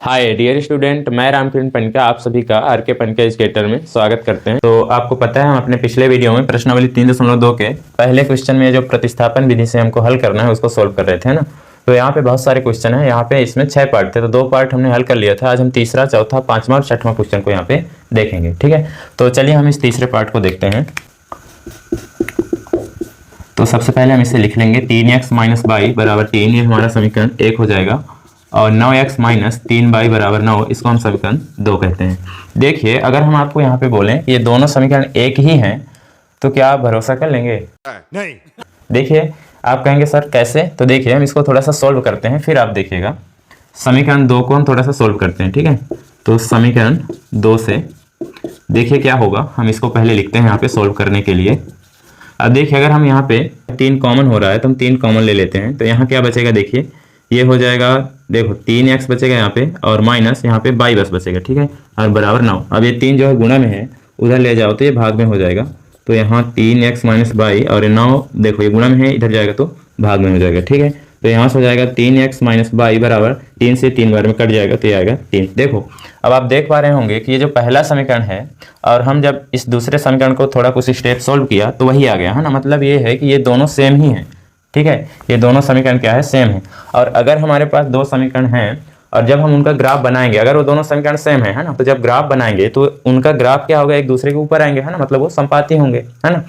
Hi dear student, मैं रामकिरण पनिका आप सभी का आर के पनिका एजुकेटर में स्वागत करते हैं। तो आपको पता है हम अपने पिछले वीडियो में प्रश्नावली 3.2 के पहले क्वेश्चन में जो प्रतिस्थापन विधि से हमको हल करना है उसको सोल्व कर रहे थे ना। तो यहाँ पे बहुत सारे क्वेश्चन है, यहाँ पे इसमें 6 पार्ट थे, तो 2 पार्ट हमने हल कर लिया था। आज हम तीसरा, चौथा, 5वां और 6वां क्वेश्चन को यहाँ पे देखेंगे। ठीक है, तो चलिए हम इस तीसरे पार्ट को देखते हैं। तो सबसे पहले हम इसे लिख लेंगे 3x माइनस y बराबर 3, ये हमारा समीकरण 1 हो जाएगा। और 9x माइनस 3y बराबर 9, इसको हम समीकरण 2 कहते हैं। देखिए, अगर हम आपको यहाँ पे बोलें कि ये दोनों समीकरण एक ही हैं तो क्या आप भरोसा कर लेंगे? नहीं। देखिए, आप कहेंगे सर कैसे? तो देखिए, हम इसको थोड़ा सा सोल्व करते हैं, फिर आप देखिएगा। समीकरण 2 को हम थोड़ा सा सोल्व करते हैं। ठीक है, तो समीकरण 2 से देखिए क्या होगा। हम इसको पहले लिखते हैं यहाँ पे सोल्व करने के लिए। अब देखिए, अगर हम यहाँ पे 3 कॉमन हो रहा है तो हम 3 कॉमन ले लेते हैं। तो यहाँ क्या बचेगा? देखिए, ये हो जाएगा, देखो 3x बचेगा यहाँ पे और माइनस यहाँ पे y बस बचेगा। ठीक है, और बराबर 9। अब ये 3 जो है गुणा में है, उधर ले जाओ तो ये भाग में हो जाएगा। तो यहाँ 3x माइनस y और ये 9, देखो ये गुणा में है, इधर जाएगा तो भाग में हो जाएगा। ठीक है, तो यहाँ से हो जाएगा 3x माइनस y बराबर 3 से 3 बार में कट जाएगा तो ये आएगा 3। देखो, अब आप देख पा रहे होंगे कि ये जो पहला समीकरण है और हम जब इस दूसरे समीकरण को थोड़ा कुछ स्टेप सोल्व किया तो वही आ गया है ना। मतलब ये है कि ये दोनों सेम ही हैं। ठीक है, ये दोनों समीकरण क्या है? सेम है। और अगर हमारे पास 2 समीकरण हैं और जब हम उनका ग्राफ बनाएंगे, अगर वो दोनों समीकरण सेम है ना, तो जब ग्राफ बनाएंगे तो उनका ग्राफ क्या होगा? एक दूसरे के ऊपर आएंगे, है ना। मतलब वो संपाती होंगे, है ना।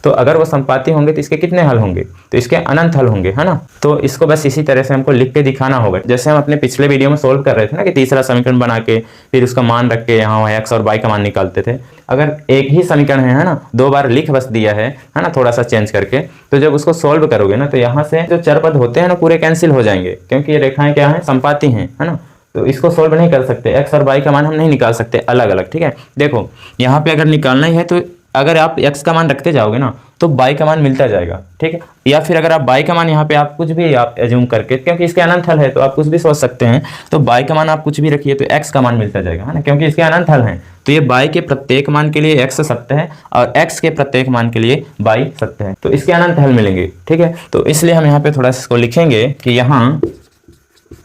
तो अगर वो संपाती होंगे तो इसके कितने हल होंगे? तो इसके अनंत हल होंगे, है ना। तो इसको बस इसी तरह से हमको लिख के दिखाना होगा, जैसे हम अपने पिछले वीडियो में सोल्व कर रहे थे ना, कि तीसरा समीकरण बना के फिर उसका मान रख के यहाँ x और y का मान निकालते थे। अगर एक ही समीकरण है ना, 2 बार लिख बस दिया है ना, थोड़ा सा चेंज करके, तो जब उसको सोल्व करोगे ना तो यहाँ से जो चर पद होते हैं ना पूरे कैंसिल हो जाएंगे, क्योंकि ये रेखाएं क्या है? संपाती हैं, है ना। तो इसको सोल्व नहीं कर सकते, x और y का मान हम नहीं निकाल सकते अलग अलग। ठीक है, देखो यहाँ पे अगर निकालना ही है तो अगर आप x का मान रखते जाओगे ना तो y का मान मिलता जाएगा। ठीक है, या फिर अगर आप y का मान यहाँ पे आप कुछ भी आप एज्यूम करके, क्योंकि इसके अनंत हल है तो आप कुछ भी सोच सकते हैं, तो y का मान आप कुछ भी रखिए तो x का मान मिलता जाएगा, है ना, क्योंकि इसके अनंत हल हैं। तो ये y के प्रत्येक मान के लिए x सत्य है और x के प्रत्येक मान के लिए y सत्य है, तो इसके अनंत हल मिलेंगे। ठीक है, तो इसलिए हम यहाँ पे थोड़ा सा इसको लिखेंगे कि यहाँ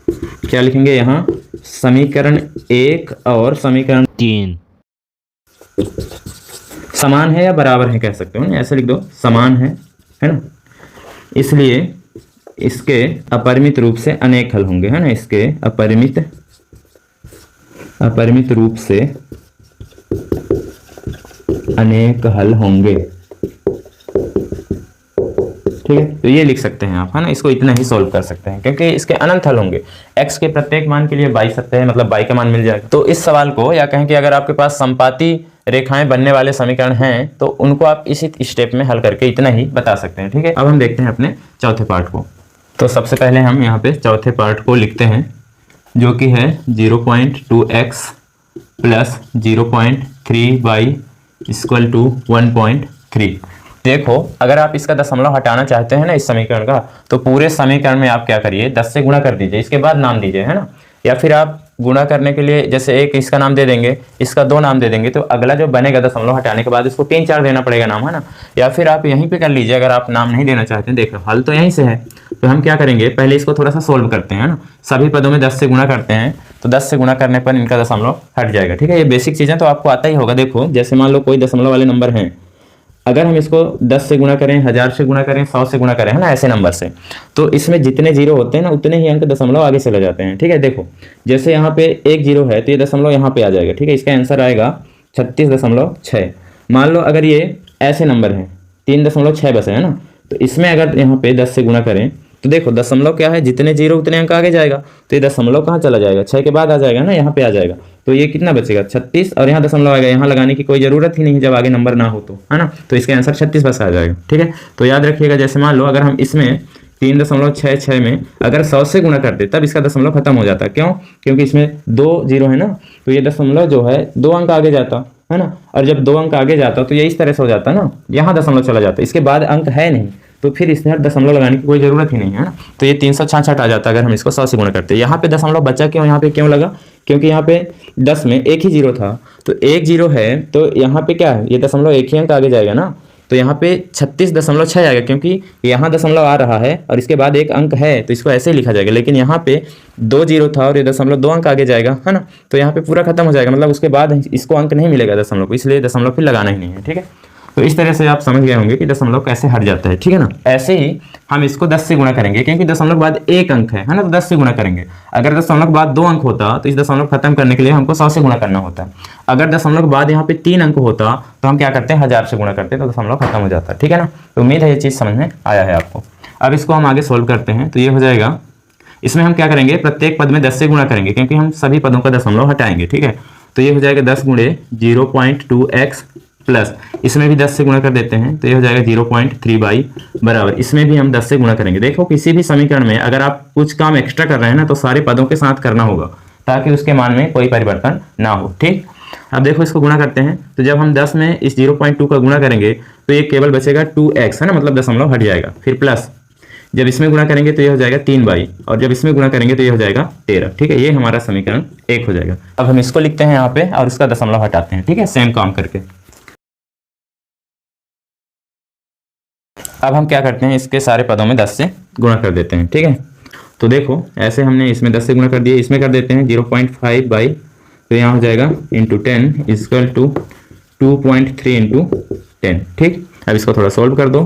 क्या लिखेंगे? यहाँ समीकरण 1 और समीकरण 3 समान है या बराबर है, कह सकते हो ना, ऐसे लिख दो, समान है ना। इसलिए इसके अपरिमित रूप से अनेक हल होंगे, है ना। इसके अपरिमित रूप से अनेक हल होंगे। ठीक है, तो ये लिख सकते हैं आप, है ना। इसको इतना ही सोल्व कर सकते हैं क्योंकि इसके अनंत हल होंगे। x के प्रत्येक मान के लिए y सत्य है, मतलब y का मान मिल जाएगा। तो इस सवाल को, या कहें कि अगर आपके पास संपाती रेखाएं बनने वाले समीकरण हैं तो उनको आप इसी स्टेप में हल करके इतना ही बता सकते हैं। ठीक है, अब हम देखते हैं अपने चौथे पार्ट को। तो सबसे पहले हम यहाँ पे चौथे पार्ट को लिखते हैं, जो कि है 0.2x plus 0.3y equal to 1.3। देखो, अगर आप इसका दशमलव हटाना चाहते हैं ना इस समीकरण का, तो पूरे समीकरण में आप क्या करिए? 10 से गुणा कर दीजिए, इसके बाद नाम दीजिए, है ना। या फिर आप गुणा करने के लिए जैसे एक इसका नाम दे देंगे, इसका 2 नाम दे देंगे, तो अगला जो बनेगा दशमलव हटाने के बाद इसको 3-4 देना पड़ेगा नाम, है ना। या फिर आप यहीं पे कर लीजिए अगर आप नाम नहीं देना चाहते हैं। देखो, हल तो यहीं से है, तो हम क्या करेंगे? पहले इसको थोड़ा सा सोल्व करते हैं, है ना। सभी पदों में 10 से गुणा करते हैं, तो 10 से गुणा करने पर इनका दशमलव हट जाएगा। ठीक है, ये बेसिक चीज़ें तो आपको आता ही होगा। देखो, जैसे मान लो कोई दशमलव वाले नंबर हैं, अगर हम इसको 10 से गुणा करें, 1000 से गुणा करें, 100 से गुणा करें, है ना, ऐसे नंबर से, तो इसमें जितने जीरो होते हैं ना उतने ही अंक दशमलव आगे चले जाते हैं। ठीक है, देखो जैसे यहाँ पे 1 जीरो है तो ये दशमलव यहाँ पे आ जाएगा। ठीक है, इसका आंसर आएगा 36.6। मान लो अगर ये ऐसे नंबर है 3.6 बस है ना, तो इसमें अगर यहाँ पे 10 से गुणा करें तो देखो दशमलव क्या है? जितने जीरो उतने अंक आगे जाएगा, तो ये दशमलव कहाँ चला जाएगा? 6 के बाद आ जाएगा ना, यहाँ पे आ जाएगा। तो ये कितना बचेगा? 36, और यहाँ दशमलव आएगा, यहाँ लगाने की कोई जरूरत ही नहीं जब आगे नंबर ना हो तो, है ना। तो इसका आंसर 36 बस आ जाएगा। ठीक है, तो याद रखिएगा, जैसे मान लो अगर हम इसमें 3.66 में अगर 100 से गुणा करते तब इसका दशमलव खत्म हो जाता। क्यों? क्योंकि इसमें 2 जीरो है ना, तो ये दशमलव जो है 2 अंक आगे जाता, है ना। और जब 2 अंक आगे जाता तो ये इस तरह से हो जाता ना, यहाँ दशमलव चला जाता, इसके बाद अंक है नहीं, तो फिर इसमें दशमलव लगाने की कोई जरूरत ही नहीं है ना। तो ये 366 आ जाता अगर हम इसको 100 से गुणा करते। यहाँ पे दशमलव बचा क्यों? यहाँ पे क्यों लगा? क्योंकि यहाँ पे 10 में एक ही जीरो था, तो एक जीरो है तो यहाँ पे क्या है? ये दशमलव एक ही अंक आगे जाएगा ना, तो यहाँ पे 36.6 आएगा, क्योंकि यहाँ दशमलव आ रहा है और इसके बाद एक अंक है तो इसको ऐसे ही लिखा जाएगा। लेकिन यहाँ पे 2 जीरो था और ये दशमलव 2 अंक आगे जाएगा, है ना, तो यहाँ पे पूरा खत्म हो जाएगा, मतलब उसके बाद इसको अंक नहीं मिलेगा दशमलव को, इसलिए दशमलव फिर लगाना ही नहीं है। ठीक है, तो इस तरह से आप समझ गए होंगे कि दशमलव कैसे हट जाता है। ठीक है ना, ऐसे ही हम इसको 10 से गुणा करेंगे, क्योंकि दशमलव के बाद एक अंक है ना, तो 10 से गुणा करेंगे। अगर दशमलव के बाद 2 अंक होता तो इस दशमलव खत्म करने के लिए हमको 100 से गुणा करना होता। अगर दशमलव के बाद यहाँ पे 3 अंक होता तो हम क्या करते हैं, 1000 से गुणा करते, तो दशमलव खत्म हो जाता। ठीक है ना, तो उम्मीद है ये चीज़ समझ में आया है आपको। अब इसको हम आगे सोल्व करते हैं, तो ये हो जाएगा, इसमें हम क्या करेंगे, प्रत्येक पद में 10 से गुणा करेंगे, क्योंकि हम सभी पदों का दशमलव हटाएंगे। ठीक है, तो ये हो जाएगा 10 गुणे 0.2x प्लस इसमें भी 10 से गुणा कर देते हैं, तो ये हो जाएगा 0.3 बराबर इसमें भी हम 10 से गुणा करेंगे। देखो किसी भी समीकरण में अगर आप कुछ काम एक्स्ट्रा कर रहे हैं ना, तो सारे पदों के साथ करना होगा ताकि उसके मान में कोई परिवर्तन ना हो। ठीक, अब देखो इसको गुणा करते हैं, तो जब हम 10 में इस 0.2 का गुणा करेंगे तो ये केवल बचेगा 2x, है ना, मतलब दशमलव हट जाएगा। फिर प्लस जब इसमें गुणा करेंगे तो ये हो जाएगा 3 और जब इसमें गुणा करेंगे तो ये हो जाएगा 13। ठीक है, ये हमारा समीकरण 1 हो जाएगा। अब हम इसको लिखते हैं यहाँ पे और उसका दशमलव हटाते हैं। ठीक है, सेम काम करके अब हम क्या करते हैं, इसके सारे पदों में 10 से गुणा कर देते हैं। ठीक है, तो देखो ऐसे हमने इसमें 10 से गुणा कर दिया, इसमें कर देते हैं 0.5 तो यहाँ हो जाएगा इंटू 10 इजकल टू 2.3 इंटू 10। ठीक, अब इसको थोड़ा सोल्व कर दो,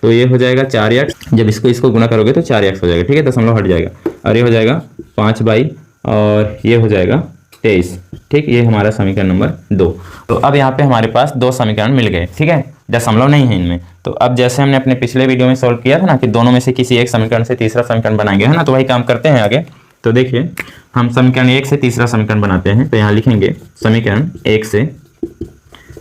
तो ये हो जाएगा 4x, जब इसको गुणा करोगे तो 4x हो जाएगा। ठीक है, दशमलव हट जाएगा और ये हो जाएगा 5 और ये हो जाएगा 23। ठीक, ये हमारा समीकरण नंबर 2। तो अब यहाँ पे हमारे पास 2 समीकरण मिल गए। ठीक है, दशमलव नहीं है इनमें। तो अब जैसे हमने अपने पिछले वीडियो में सॉल्व किया था ना कि दोनों में से किसी एक समीकरण से तीसरा समीकरण बनाएंगे, है ना, तो वही काम करते हैं आगे। तो देखिए हम समीकरण 1 से तीसरा समीकरण बनाते हैं, तो यहाँ लिखेंगे समीकरण 1 से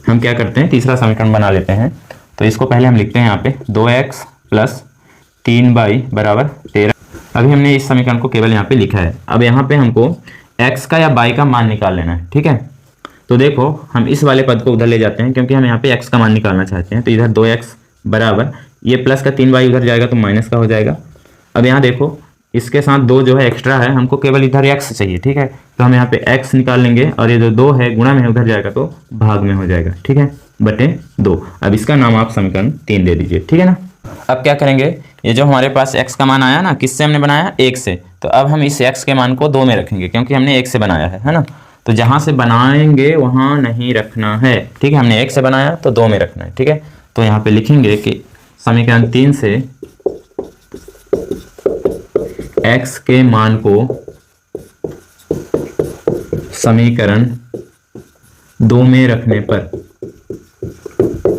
हम क्या करते हैं, तीसरा समीकरण बना लेते हैं। तो इसको पहले हम लिखते हैं यहाँ पे 2x प्लस 3y बराबर 13। अभी हमने इस समीकरण को केवल यहाँ पे लिखा है। अब यहाँ पे हमको x का या y का मान निकाल लेना है। ठीक है, तो देखो हम इस वाले पद को उधर ले जाते हैं, क्योंकि हम यहाँ पे x का मान निकालना चाहते हैं। तो इधर 2x बराबर ये प्लस का 3y उधर जाएगा तो माइनस का हो जाएगा। अब यहाँ देखो इसके साथ 2 जो है एक्स्ट्रा है, हमको केवल इधर x चाहिए। ठीक है, तो हम यहाँ पे x निकाल लेंगे और ये जो 2 है गुणा में उधर जाएगा तो भाग में हो जाएगा। ठीक है, बटे 2। अब इसका नाम आप समीकरण 3 दे दीजिए। ठीक है ना, अब क्या करेंगे, ये जो हमारे पास x का मान आया ना, किससे हमने बनाया, 1 से, तो अब हम इस x के मान को 2 में रखेंगे, क्योंकि हमने 1 से बनाया है ना, तो जहां से बनाएंगे वहां नहीं रखना है। ठीक है, हमने 1 से बनाया तो 2 में रखना है। ठीक है, तो यहाँ पे लिखेंगे कि समीकरण 3 से x के मान को समीकरण 2 में रखने पर,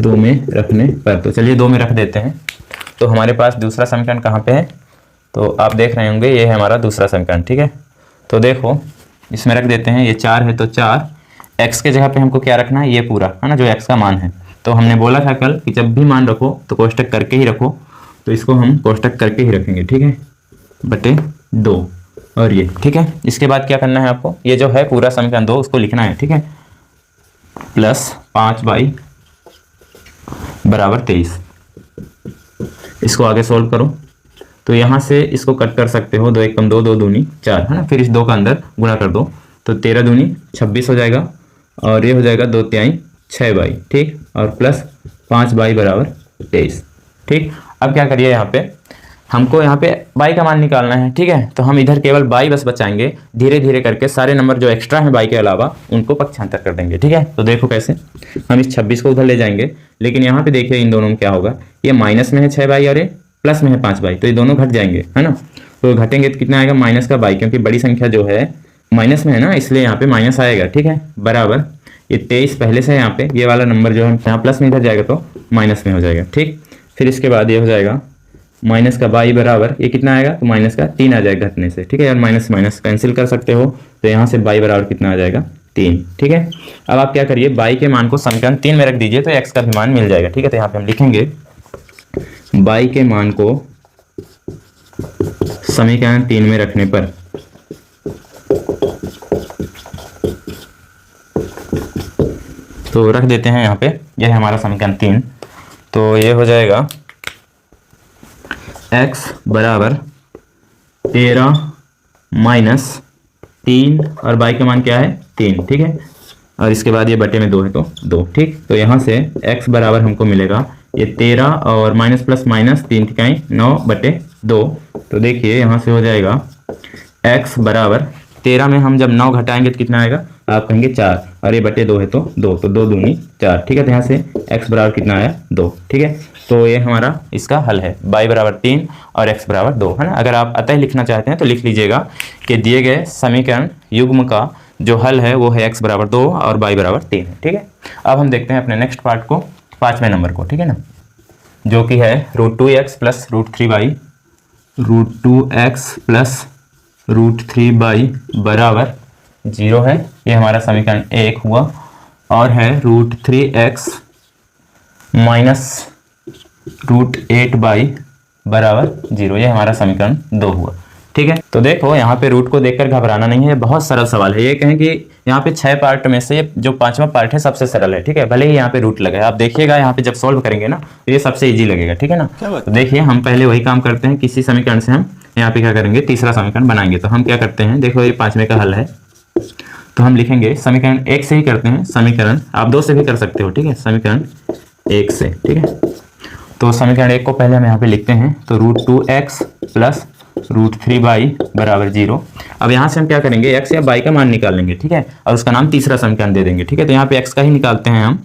2 में रखने पर, तो चलिए 2 में रख देते हैं। तो हमारे पास दूसरा समीकरण कहाँ पे है, तो आप देख रहे होंगे ये है हमारा दूसरा समीकरण। ठीक है, तो देखो इसमें रख देते हैं, ये 4 है तो 4, x के जगह पे हमको क्या रखना है, ये पूरा, है ना, जो x का मान है। तो हमने बोला था कल कि जब भी मान रखो तो कोष्टक करके ही रखो, तो इसको हम कोष्टक करके ही रखेंगे। ठीक है, बटे 2 और ये। ठीक है, इसके बाद क्या करना है आपको, ये जो है पूरा समीकरण 2 उसको लिखना है। ठीक है, प्लस 5y बराबर 23। इसको आगे सोल्व करो, तो यहाँ से इसको कट कर सकते हो, 2 एकम 2, 2 दूनी 4, है ना, फिर इस 2 का अंदर गुणा कर दो, तो 13 दूनी 26 हो जाएगा और ये हो जाएगा 2 तिहाई 6y। ठीक, और प्लस 5y बराबर 23। ठीक, अब क्या करिए, यहाँ पे हमको यहाँ पे y का मान निकालना है। ठीक है, तो हम इधर केवल y बस बचाएंगे, धीरे धीरे करके सारे नंबर जो एक्स्ट्रा हैं y के अलावा उनको पक्षांतर कर देंगे। ठीक है, तो देखो कैसे, हम इस 26 को उधर ले जाएंगे, लेकिन यहाँ पे देखिए इन दोनों में क्या होगा, ये माइनस में है 6y और ये प्लस में है 5y, तो ये दोनों घट जाएंगे, है ना, तो घटेंगे तो कितना आएगा, माइनस का y, क्योंकि बड़ी संख्या जो है माइनस में है ना, इसलिए यहाँ पे माइनस आएगा। ठीक है, बराबर ये 23 पहले से है यहाँ पे, ये वाला नंबर जो है यहाँ प्लस में इधर जाएगा तो माइनस में हो जाएगा। ठीक, फिर इसके बाद ये हो जाएगा माइनस का y बराबर ये कितना आएगा, तो माइनस का 3 आ जाएगा घटने से। ठीक है, और माइनस माइनस कैंसिल कर सकते हो, तो यहाँ से y बराबर कितना आ जाएगा, 3। ठीक है, अब आप क्या करिए, y के मान को समीकरण 3 में रख दीजिए, तो x का भी मान मिल जाएगा। ठीक है, तो यहाँ पे हम लिखेंगे y के मान को समीकरण 3 में रखने पर तो रख देते हैं यहाँ पे, यह है हमारा समीकरण 3। तो ये हो जाएगा x बराबर 13 माइनस 3 और y का मान क्या है, 3। ठीक है, और इसके बाद ये बटे में 2 है तो 2। ठीक, तो यहाँ से x बराबर हमको मिलेगा ये 13 और माइनस प्लस माइनस 3 तिहाई 9/2। तो देखिए यहाँ से हो जाएगा x बराबर 13 में हम जब 9 घटाएंगे तो कितना आएगा, आप कहेंगे 4, और ये बटे 2 है तो 2, तो 2 दूनी 4। ठीक है, तो यहाँ से x बराबर कितना आया 2। ठीक है, तो ये हमारा इसका हल है, y बराबर 3 और x बराबर 2, है ना। अगर आप अतः लिखना चाहते हैं तो लिख लीजिएगा कि दिए गए समीकरण युग्म का जो हल है वो है x बराबर 2 और y बराबर 3 है। ठीक है, अब हम देखते हैं अपने नेक्स्ट पार्ट को, 5वें नंबर को। ठीक है ना, जो कि है √2x plus √3y, √2x plus √3y बराबर 0 है। ये हमारा समीकरण 1 हुआ। और है √3x माइनस √8y बराबर 0, ये हमारा समीकरण 2 हुआ। ठीक है, तो देखो यहाँ पे रूट को देखकर घबराना नहीं है, बहुत सरल सवाल है। ये कहें कि यहाँ पे 6 पार्ट में से जो 5वां पार्ट है सबसे सरल है। ठीक है, भले ही यहाँ पे रूट लगे, आप देखिएगा यहाँ पे जब सॉल्व करेंगे ना तो ये सबसे इजी लगेगा। ठीक है ना, तो देखिए हम पहले वही काम करते हैं, किसी समीकरण से हम यहाँ पे क्या करेंगे, तीसरा समीकरण बनाएंगे। तो हम क्या करते हैं, देखो ये 5वें का हल है, तो हम लिखेंगे समीकरण 1 से ही करते हैं। समीकरण आप 2 से भी कर सकते हो। ठीक है, समीकरण 1 से। ठीक है, तो समीकरण 1 को पहले हम यहाँ पे लिखते हैं, तो √2x प्लस √3y बराबर 0। अब यहाँ से हम क्या करेंगे, x या y का मान निकाल लेंगे। ठीक है, और उसका नाम तीसरा समीकरण दे देंगे। ठीक है, तो यहाँ पे x का ही निकालते हैं हम।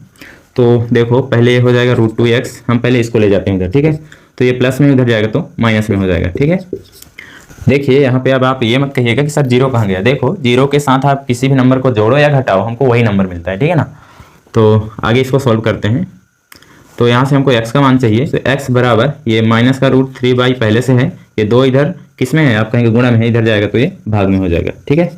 तो देखो पहले ये हो जाएगा √2x, हम पहले इसको ले जाते हैं इधर। ठीक है, तो ये प्लस में उधर जाएगा तो माइनस में हो जाएगा। ठीक है, देखिए यहाँ पे अब आप ये मत कहिएगा कि सर 0 कहाँ गया। देखो 0 के साथ आप किसी भी नंबर को जोड़ो या घटाओ, हमको वही नंबर मिलता है। ठीक है ना, तो आगे इसको सॉल्व करते हैं। तो यहाँ से हमको x का मान चाहिए, तो x बराबर ये माइनस का √3y पहले से है, ये 2 इधर किस में है, आप कहेंगे गुणा में है, इधर जाएगा तो ये भाग में हो जाएगा। ठीक है,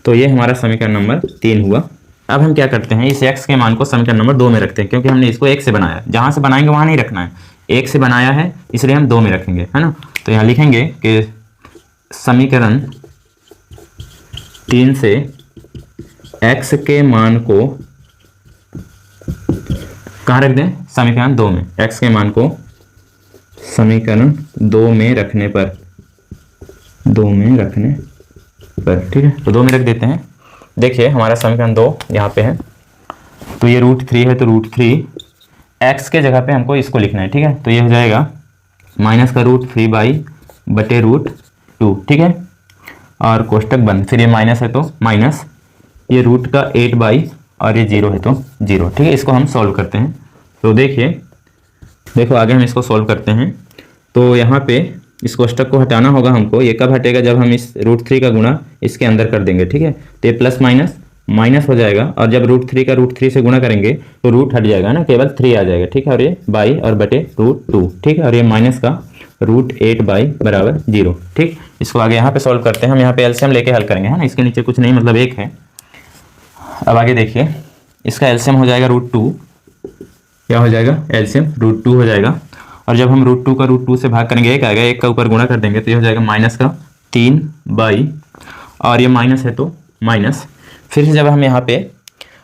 तो ये हमारा समीकरण नंबर 3 हुआ। अब हम क्या करते हैं, इस x के मान को समीकरण नंबर 2 में रखते हैं, क्योंकि हमने इसको 1 से बनाया, जहाँ से बनाएंगे वहाँ नहीं रखना है, 1 से बनाया है इसलिए हम 2 में रखेंगे, है ना। तो यहाँ लिखेंगे कि समीकरण 3 से x के मान को कहाँ रख दें, समीकरण 2 में। x के मान को समीकरण 2 में रखने पर, 2 में रखने पर, ठीक है, तो 2 में रख देते हैं। देखिए हमारा समीकरण 2 यहाँ पे है, तो ये √3 है, तो √3 x के जगह पे हमको इसको लिखना है। ठीक है, तो ये हो जाएगा माइनस का √3y बटे √2। ठीक है, और कोष्टक बंद, फिर ये माइनस है तो माइनस, ये रूट का 8y और ये 0 है तो 0। ठीक है, इसको हम सॉल्व करते हैं। तो देखिए, देखो आगे हम इसको सॉल्व करते हैं। तो यहाँ पे इस कोष्टक को हटाना होगा हमको। ये कब हटेगा, जब हम इस √3 का गुणा इसके अंदर कर देंगे। ठीक है, तो ये प्लस माइनस माइनस हो जाएगा, और जब √3 का √3 से गुणा करेंगे तो रूट हट जाएगा ना, केवल 3 आ जाएगा। ठीक है, और ये बाई और बटे √2। ठीक है, और ये माइनस का √8y बराबर 0। ठीक, इसको आगे यहाँ पे सॉल्व करते हैं। हम यहाँ पे एलसीएम लेके हल करेंगे, है ना, इसके नीचे कुछ नहीं, मतलब 1 है। अब आगे देखिए, इसका एलसीएम हो जाएगा √2, क्या हो जाएगा, एलसीएम √2 हो जाएगा। और जब हम √2 का √2 से भाग करेंगे 1 आएगा, 1 का ऊपर गुणा कर देंगे तो ये हो जाएगा माइनस का 3y, और ये माइनस है तो माइनस। फिर से जब हम यहाँ पे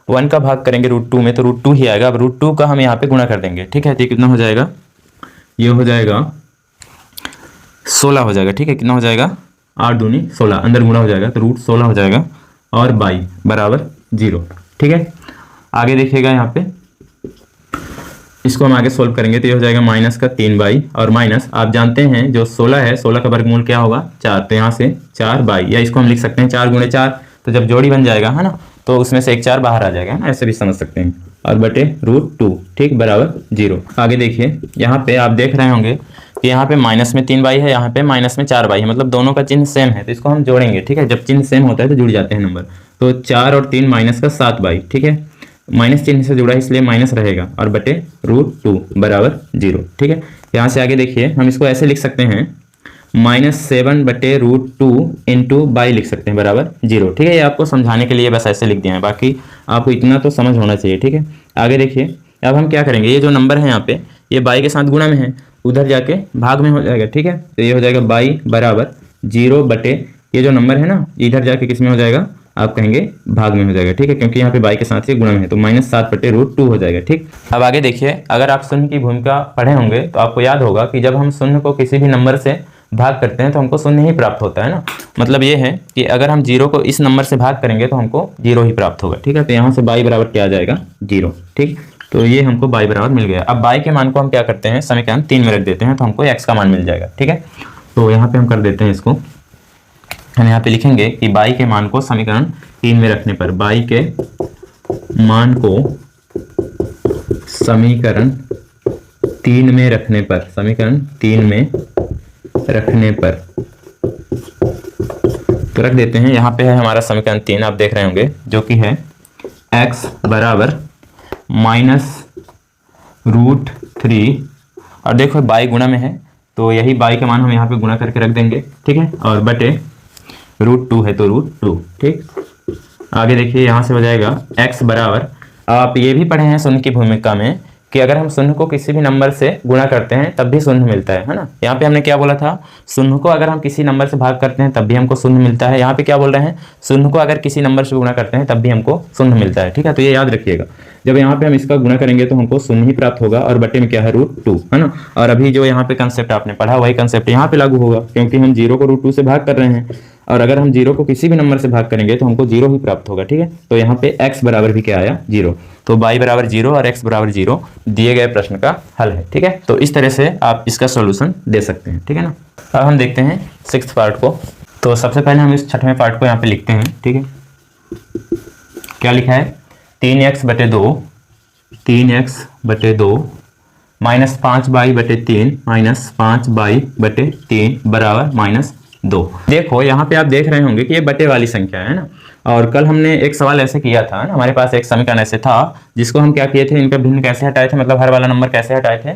1 का भाग करेंगे √2 में तो √2 ही आएगा। अब √2 का हम यहाँ पे गुणा कर देंगे। ठीक है, तो कितना हो जाएगा, ये हो जाएगा 16 हो जाएगा। ठीक है, कितना हो जाएगा, 8 दूनी 16, अंदर गुणा हो जाएगा तो √16 हो जाएगा, और y बराबर 0। ठीक है, आगे देखिएगा यहाँ पे, इसको हम आगे सोल्व करेंगे तो ये हो जाएगा माइनस का 3y, और माइनस आप जानते हैं जो 16 है, 16 का वर्गमूल क्या होगा, 4, तो यहाँ से 4y, या इसको हम लिख सकते हैं 4 गुणे 4, तो जब जोड़ी बन जाएगा, है ना, तो उसमें से एक 4 बाहर आ जाएगा, है ना, ऐसे भी समझ सकते हैं, और बटे √2। ठीक, बराबर 0। आगे देखिए, यहाँ पे आप देख रहे होंगे कि यहाँ पे माइनस में 3y है, यहाँ पे माइनस में 4y है, मतलब दोनों का चिन्ह सेम है, तो इसको हम जोड़ेंगे। ठीक है, जब चिन्ह सेम होता है तो जुड़ जाते हैं नंबर, तो 4 और 3 माइनस का 7y। ठीक है, माइनस चिन्ह से जुड़ा है इसलिए माइनस रहेगा, और बटे √2 बराबर 0। ठीक है, यहाँ से आगे देखिए, हम इसको ऐसे लिख सकते हैं, -7 बटे √2 इंटू बाई लिख सकते हैं बराबर 0। ठीक है, ये आपको समझाने के लिए बस ऐसे लिख दिया है, बाकी आपको इतना तो समझ होना चाहिए। ठीक है, आगे देखिए, अब हम क्या करेंगे, ये जो नंबर है यहाँ पे, ये बाई के साथ गुणा में है, उधर जाके भाग में हो जाएगा। ठीक है, तो ये हो जाएगा बाई बराबर 0 बटे ये जो नंबर है ना, इधर जाके किस में हो जाएगा, आप कहेंगे भाग में हो जाएगा। ठीक है, क्योंकि यहाँ पे बाई के साथ ही गुणा में है, तो -7 बटे √2 हो जाएगा। ठीक, अब आगे देखिए, अगर आप शून्य की भूमिका पढ़े होंगे तो आपको याद होगा कि जब हम शून्य को किसी भी नंबर से भाग करते हैं तो हमको शून्य ही प्राप्त होता है ना। मतलब ये है कि अगर हम 0 को इस नंबर से भाग करेंगे तो हमको 0 ही प्राप्त होगा। ठीक है, तो यहाँ से बाई बराबर क्या आ जाएगा, 0। ठीक, तो ये हमको y बराबर मिल गया। अब y के मान को हम क्या करते हैं, समीकरण 3 में रख देते हैं, तो हमको x का मान मिल जाएगा। ठीक है, तो यहाँ पे हम कर देते हैं इसको, हम यहाँ पे लिखेंगे कि y के मान को समीकरण 3 में रखने पर, y के मान को समीकरण 3 में रखने पर, समीकरण 3 में रखने पर, तो रख देते हैं। यहाँ पे है हमारा समीकरण 3, आप देख रहे होंगे, जो कि है x बराबर -√3, और देखो y गुणा में है, तो यही y का मान हम यहाँ पे गुणा करके रख देंगे। ठीक है, और बटे √2 है तो √2। ठीक, आगे देखिए यहाँ से हो जाएगा x बराबर, आप ये भी पढ़े हैं शून्य की भूमिका में कि अगर हम शून्य को किसी भी नंबर से गुणा करते हैं तब भी शून्य मिलता है ना। यहाँ पे हमने क्या बोला था, शून्य को अगर हम किसी नंबर से भाग करते हैं तब भी हमको शून्य मिलता है। यहाँ पे क्या बोल रहे हैं, शून्य को अगर किसी नंबर से गुणा करते हैं तब भी हमको शून्य मिलता है। ठीक है, तो ये याद रखिएगा, जब यहाँ पे हम इसका गुणा करेंगे तो हमको शून्य ही प्राप्त होगा, और बटे में क्या है √2, है ना। और अभी जो यहाँ पे कंसेप्ट आपने पढ़ा वही कंसेप्ट यहाँ पे लागू होगा, क्योंकि हम 0 को √2 से भाग कर रहे हैं, और अगर हम 0 को किसी भी नंबर से भाग करेंगे तो हमको 0 ही प्राप्त होगा। ठीक है, तो यहाँ पे x बराबर भी क्या आया, 0, तो y बराबर 0 और x बराबर 0 दिए गए प्रश्न का हल है। ठीक है, तो इस तरह से आप इसका सॉल्यूशन दे सकते हैं। ठीक है ना, अब हम देखते हैं 6th पार्ट को। तो सबसे पहले हम इस 6वें पार्ट को यहाँ पे लिखते हैं। ठीक है, क्या लिखा है, 3x/2 -5y/3 -5y/3 बराबर -2। देखो यहाँ पे आप देख रहे होंगे कि ये बटे वाली संख्या है ना, और कल हमने एक सवाल ऐसे किया था ना, हमारे पास एक समीकरण ऐसे था जिसको हम क्या किए थे, इनका भिन्न कैसे हटाए थे, मतलब हर वाला नंबर कैसे हटाए थे,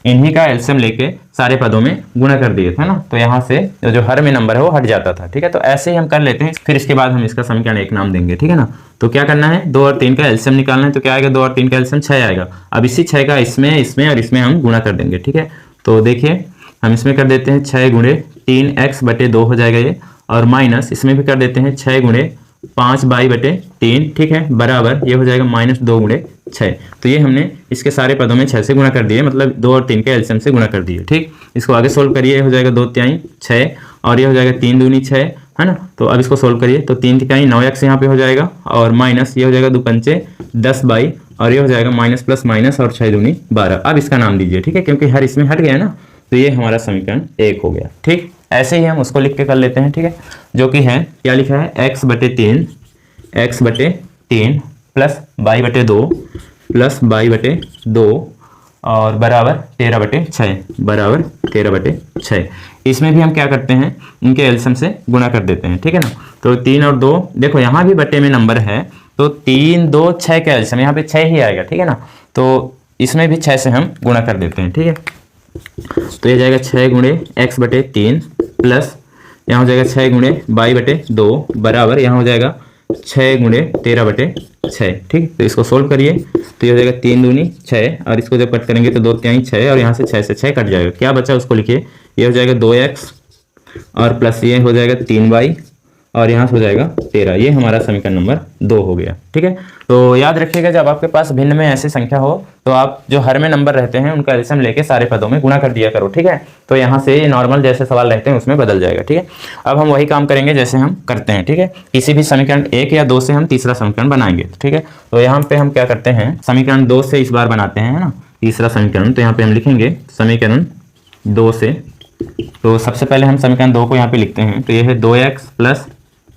इन्हीं का एलसीएम लेके सारे पदों में गुणा कर दिए थे ना, तो यहाँ से जो हर में नंबर है वो हट जाता था। ठीक है, तो ऐसे ही हम कर लेते हैं, फिर इसके बाद हम इसका समीकरण 1 नाम देंगे। ठीक है ना, तो क्या करना है, 2 और 3 का एलसीएम निकालना है, तो क्या आएगा, 2 और 3 का एलसीएम 6 आएगा। अब इसी 6 का इसमें और इसमें हम गुणा कर देंगे। ठीक है, तो देखिए हम इसमें कर देते हैं 6 × 3x/2 हो जाएगा ये, और माइनस इसमें भी कर देते हैं 6 × 5y/3। ठीक है, बराबर ये हो जाएगा -2 × 6। तो ये हमने इसके सारे पदों में 6 से गुणा कर दिए, मतलब 2 और 3 के एलसीएम से गुणा कर दिए। ठीक, इसको आगे सोल्व करिए, हो जाएगा 2 तिहाई 6, और ये हो जाएगा 3 दूनी 6, है ना। तो अब इसको सोल्व करिए, तो 3 तिहाई 9x यहाँ पे हो जाएगा, और माइनस ये हो जाएगा 2 पंचे 10y, और ये हो जाएगा माइनस प्लस माइनस, और 6 दूनी 12। अब इसका नाम दीजिए। ठीक है, क्योंकि हर इसमें हट गया ना, तो ये हमारा समीकरण 1 हो गया। ठीक, ऐसे ही हम उसको लिख के कर लेते हैं। ठीक है, जो कि है, क्या लिखा है, x/3 plus y/2 plus y/2 और बराबर 13/6 इसमें भी हम क्या करते हैं, इनके एलसीएम से गुणा कर देते हैं। ठीक है ना, तो 3 और 2, देखो यहाँ भी बटे में नंबर है, तो 3 2 6 का एलसीएम यहाँ पे 6 ही आएगा। ठीक है ना, तो इसमें भी 6 से हम गुणा कर देते हैं। ठीक है, तो ये जाएगा 6 × x/3 प्लस यहाँ हो जाएगा 6 × y/2 बराबर यहाँ हो जाएगा 6 × 13/6। ठीक, तो इसको सोल्व करिए, तो ये हो जाएगा 3 दूनी 6, और इसको जब कट करेंगे तो 2 तिहाई 6, और यहाँ से 6 से 6 कट जाएगा, क्या बचा उसको लिखिए, ये हो जाएगा 2x, और प्लस ये हो जाएगा 3y, और यहाँ से हो जाएगा 13। ये हमारा समीकरण नंबर 2 हो गया। ठीक है, तो याद रखिएगा, जब आपके पास भिन्न में ऐसी संख्या हो तो आप जो हर में नंबर रहते हैं उनका एलसीएम लेके सारे पदों में गुणा कर दिया करो। ठीक है, तो यहाँ से नॉर्मल जैसे सवाल रहते हैं उसमें बदल जाएगा। ठीक है, अब हम वही काम करेंगे जैसे हम करते हैं। ठीक है, किसी भी समीकरण 1 या 2 से हम तीसरा समीकरण बनाएंगे। ठीक है, तो यहाँ पे हम क्या करते हैं, समीकरण 2 से इस बार बनाते हैं ना तीसरा समीकरण, तो यहाँ पे हम लिखेंगे समीकरण 2 से। तो सबसे पहले हम समीकरण 2 को यहाँ पे लिखते हैं, तो ये है 2x प्लस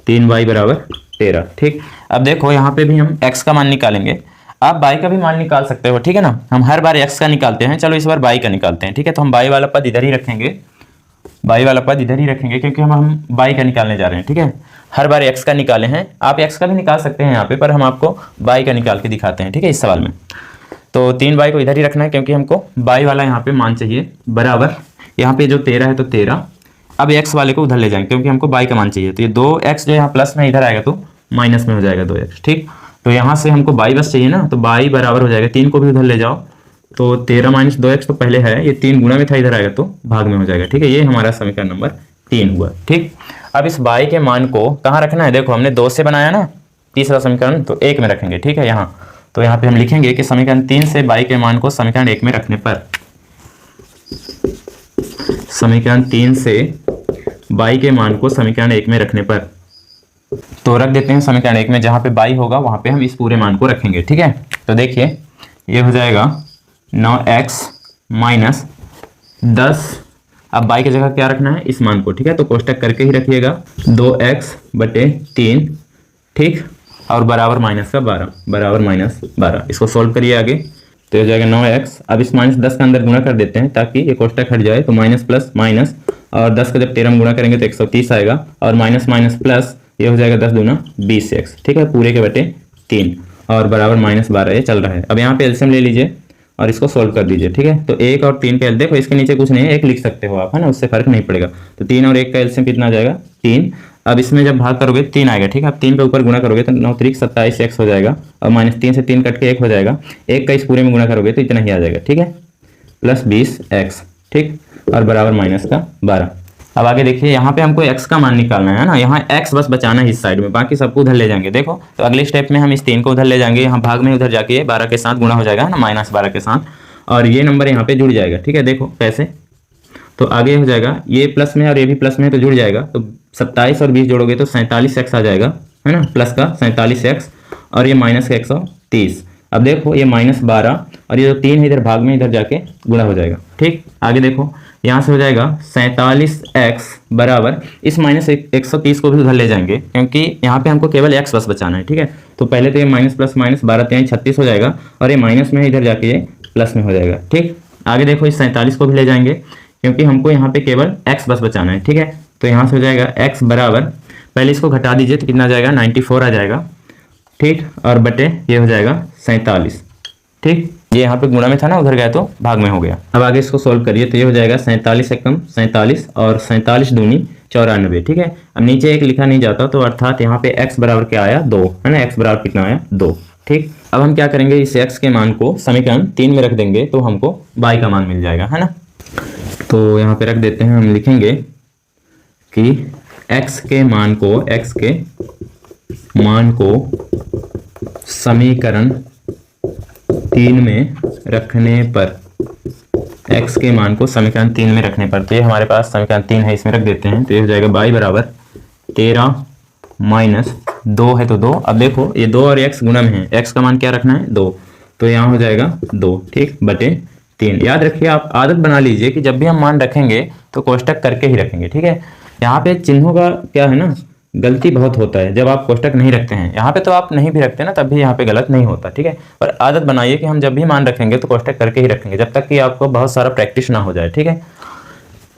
3y बराबर 13। ठीक, अब देखो यहाँ पे भी हम x का मान निकालेंगे, आप y का भी मान निकाल सकते हो। ठीक है ना, हम हर बार x का निकालते हैं, चलो इस बार y का निकालते हैं। ठीक है, तो हम y वाला पद इधर ही रखेंगे, क्योंकि हम y का निकालने जा रहे हैं। ठीक है, हर बार x का निकाले हैं, आप x का भी निकाल सकते हैं यहाँ पे, पर हम आपको y का निकाल के दिखाते हैं। ठीक है, इस सवाल में तो 3y को इधर ही रखना है, क्योंकि हमको y वाला यहाँ पे मान चाहिए, बराबर यहाँ पे जो 13 है तो 13, अब x वाले को उधर ले जाएंगे क्योंकि हमको y का मान चाहिए, तो ये 2x जो यहाँ प्लस में इधर आएगा तो माइनस में हो जाएगा 2x। ठीक, तो यहाँ से हमको y बस चाहिए ना, तो y बराबर हो जाएगा, 3 को भी उधर ले जाओ, तो 13 - 2x तो पहले है, ये 3 गुणा में था, इधर आएगा तो भाग में हो जाएगा। ठीक है, ये हमारा समीकरण नंबर 3 हुआ। ठीक, अब इस y के मान को कहाँ रखना है, देखो हमने 2 से बनाया ना तीसरा समीकरण, तो 1 में रखेंगे। ठीक है, यहाँ तो यहाँ पे हम लिखेंगे कि समीकरण 3 से y के मान को समीकरण 1 में रखने पर, समीकरण 3 से y के मान को समीकरण 1 में रखने पर, तो रख देते हैं समीकरण 1 में, जहां पे y होगा वहां पे हम इस पूरे मान को रखेंगे। ठीक है, तो देखिए ये हो जाएगा 9x माइनस 10। अब y की जगह क्या रखना है, इस मान को, ठीक है। तो कोष्टक करके ही रखिएगा 2x बटे 3, ठीक, और बराबर माइनस का 12, बराबर माइनस 12। इसको सॉल्व करिए आगे, तो हो जाएगा 9x। अब इस माइनस 10 का अंदर गुणा कर देते हैं ताकि ये कोष्टक हट जाए। तो माइनस प्लस माइनस, और 10 का जब 13 में गुणा करेंगे तो 130 आएगा, और माइनस माइनस प्लस, ये हो जाएगा 10 दूना 20x, ठीक है, पूरे के बटे 3, और बराबर माइनस 12 ये चल रहा है। अब यहाँ पे एलसीएम ले लीजिए और इसको सोल्व कर दीजिए, ठीक है। तो 1 और 3 का देखो इसके नीचे कुछ नहीं है, 1 लिख सकते हो आप, है ना, उससे फर्क नहीं पड़ेगा। तो 3 और 1 का एलसीएम कितना आ जाएगा, 3। अब इसमें जब भाग करोगे 3 आएगा, ठीक है। अब 3 के ऊपर गुणा करोगे तो 9 त्रिक 27x हो जाएगा, और माइनस 3 से 3 कट के 1 हो जाएगा। 1 का इस पूरे में गुणा करोगे तो इतना ही आ जाएगा, ठीक है, प्लस 20x, ठीक, और बराबर माइनस का 12। अब आगे देखिए, यहाँ पे हमको x का मान निकालना है ना, यहाँ x बस बचाना है इस साइड में, बाकी सबको उधर ले जाएंगे। देखो तो अगले स्टेप में हम इस 3 को उधर ले जाएंगे, यहाँ भाग में उधर जाके 12 के साथ गुणा हो जाएगा, है ना, माइनस 12 के साथ, और ये नंबर यहाँ पे जुड़ जाएगा, ठीक है। देखो कैसे, तो आगे हो जाएगा ये प्लस में और ये भी प्लस में, तो जुड़ जाएगा। तो 27 और 20 जोड़ोगे तो 47x आ जाएगा, है ना, प्लस का 47x, और ये माइनस का 130। अब देखो ये माइनस 12 और ये जो 3 है इधर भाग में इधर जाके गुणा हो जाएगा, ठीक। आगे देखो यहाँ से हो जाएगा 47x बराबर, इस माइनस 130 को भी उधर ले जाएंगे क्योंकि यहाँ पे हमको केवल x बस बचाना है, ठीक है। तो पहले तो ये माइनस प्लस माइनस 12 3 36 हो जाएगा, और ये माइनस में इधर जाके ये प्लस में हो जाएगा, ठीक। आगे देखो इस 47 को भी ले जाएंगे क्योंकि हमको यहाँ पे केवल x बस बचाना है, ठीक है। तो यहाँ से हो जाएगा x बराबर, पहले इसको घटा दीजिए तो कितना आ जाएगा, 94 आ जाएगा, ठीक, और बटे ये हो जाएगा 47, ठीक। ये यहाँ पे गुणा में था ना, उधर गया तो भाग में हो गया। अब आगे इसको सोल्व करिए तो ये हो जाएगा 47 एकम 47, और 47 दूनी 94, ठीक है। अब नीचे एक लिखा नहीं जाता, तो अर्थात यहाँ पे x बराबर क्या आया, 2, है ना, x बराबर कितना आया, 2, ठीक। अब हम क्या करेंगे, इस x के मान को समीकरण 3 में रख देंगे तो हमको y का मान मिल जाएगा, है ना। तो यहाँ पे रख देते हैं, हम लिखेंगे कि x के मान को समीकरण 3 में रखने पर, x के मान को समीकरण 3 में रखने पर, तो ये हमारे पास समीकरण 3 है, इसमें रख देते हैं। तो ये हो जाएगा y बराबर 13 माइनस 2 है तो 2। अब देखो ये 2 और x गुणा में है, x का मान क्या रखना है, 2, तो यहाँ हो जाएगा 2, ठीक, बटे 3। याद रखिए, आप आदत बना लीजिए कि जब भी हम मान रखेंगे तो कोष्टक करके ही रखेंगे, ठीक है। यहाँ पे चिन्हों का क्या है ना, गलती बहुत होता है जब आप कोष्टक नहीं रखते हैं। यहाँ पे तो आप नहीं भी रखते ना, तब भी यहाँ पे गलत नहीं होता, ठीक है। पर आदत बनाइए कि हम जब भी मान रखेंगे तो कोष्टक करके ही रखेंगे, जब तक कि आपको बहुत सारा प्रैक्टिस ना हो जाए, ठीक है।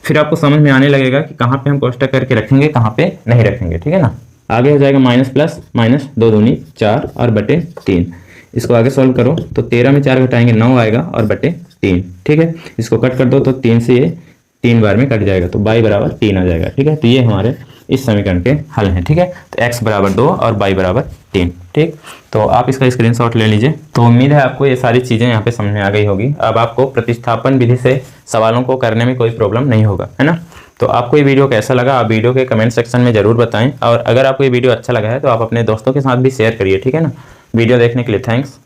फिर आपको समझ में आने लगेगा कि कहाँ पे हम कोष्टक करके रखेंगे, कहाँ पे नहीं रखेंगे, ठीक है ना। आगे हो जाएगा माइनस प्लस माइनस 2 दूनी 4 और बटे 3। इसको आगे सॉल्व करो तो 13 में 4 घटाएंगे 9 आएगा, और बटे 3, ठीक है। इसको कट कर दो तो 3 से ये 3 बार में कट जाएगा, तो y बराबर 3 आ जाएगा, ठीक है। तो ये हमारे इस समीकरण के हल हैं, ठीक है। तो x बराबर 2 और y बराबर 3, ठीक। तो आप इसका स्क्रीनशॉट ले लीजिए। तो उम्मीद है आपको ये सारी चीज़ें यहाँ पे समझ में आ गई होगी। अब आपको प्रतिस्थापन विधि से सवालों को करने में कोई प्रॉब्लम नहीं होगा, है ना। तो आपको ये वीडियो कैसा लगा, आप वीडियो के कमेंट सेक्शन में ज़रूर बताएं, और अगर आपको ये वीडियो अच्छा लगा है तो आप अपने दोस्तों के साथ भी शेयर करिए, ठीक है ना। वीडियो देखने के लिए थैंक्स।